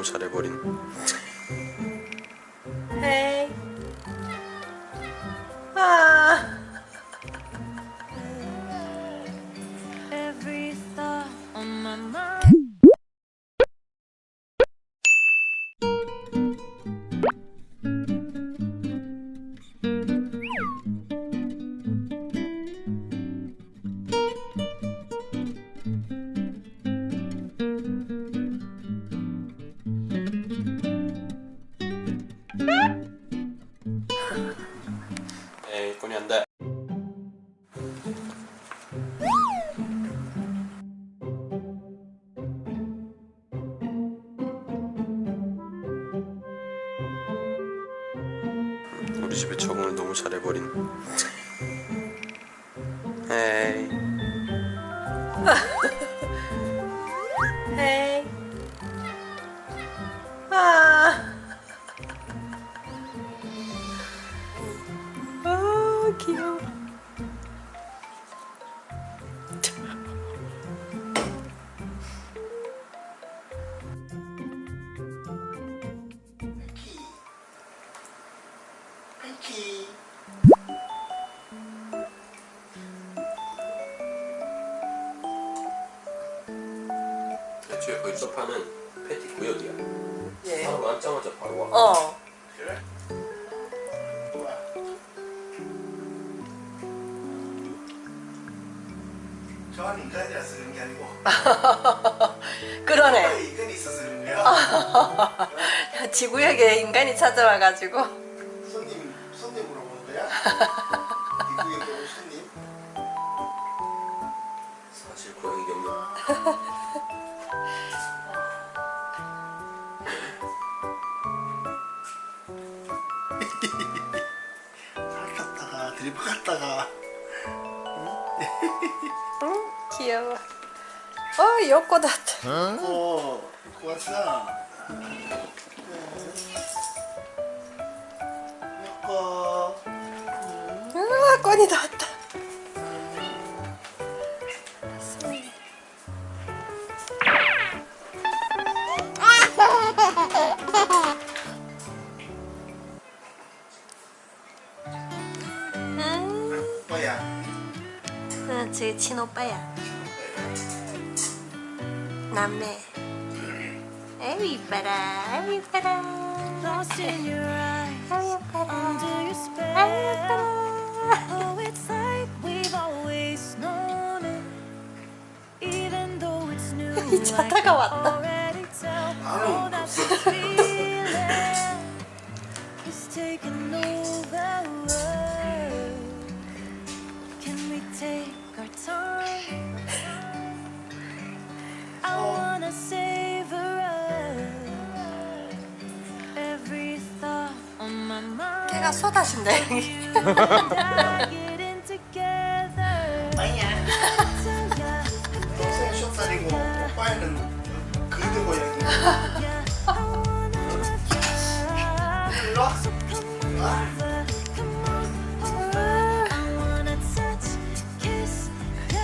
너무 잘해버린. 헤이. 아. 에이 꼬니 안돼. 우리 집에 적응을 너무 잘해버린. 에이. 헤이. 아. 아, 귀여워. 핑키. 애초에 거기서 파는 패티 구역이야. 예. 바로 앉자마자 바로 와. 어. 그래? 좋아. 저한 인간이라서 그런 게 아니고 그러네. 인간이 있어서 그런 거야. 지구역에 인간이 찾아와가지고. 손님으로 온 거야? 이 구역에 온 손님? 사실 고양이 없는. 갔다가 들이박았다가 응? 귀여워. 요코다. 고맙어. 요코. 아, 꼬니 나왔다. 뭐야? 응, 제 친오빠야. 남매. 아유 이뻐라. 아유 이뻐라. Lost in your eyes, 아유 이뻐라. under your spell. 아유 이뻐라. Oh, it's like we've always known it, even though it's new. 이 자다가 왔다. Already tell 아유, all that this feeling is taking over. Can we take our time? I wanna savor every thought on my mind. 걔가 쏟아진다 여기. Getting together. 아니야. Tell ya, 동생 숏살이고 오빠는 그대 고양이. yeah, I wanna love ya. 일로 와. So come on over, come on over. I wanna touch, kiss you.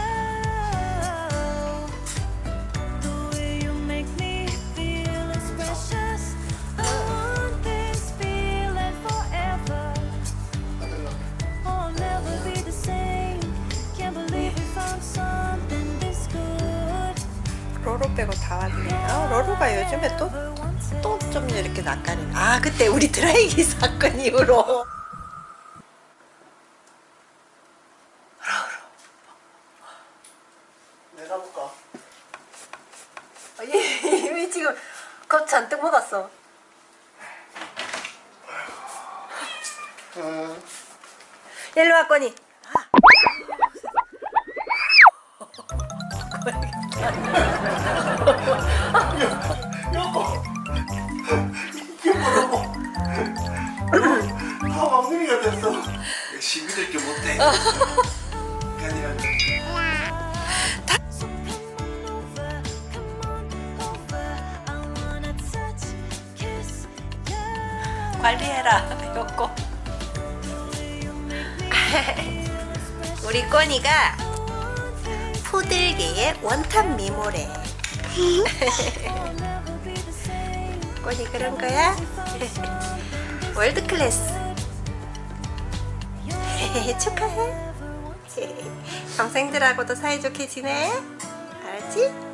The way you make me feel is precious. I want this feeling forever. I'll never be the same. Can't believe we found something this good. 로로 빼고 다 왔네요. 로로가 요즘에 또 좀 이렇게 낯가리네. 아 그때 우리 드라이기 사건 이후로. 내가 볼까? 이미 지금 겁 잔뜩 먹었어. 일로 와 꼬니. 여보. 여보. 다 엉덩이가 됐어. 시비될 게 못해. 간이랑. So come on over, come on over. I wanna touch, kiss you. 관리해라 요거. 우리 꼬니가 푸들계의 원탑 미모래. I'll never be the same. 사건이 그런 거야? 월드 클래스. 축하해. 동생들하고도 사이좋게 지내. 알았지?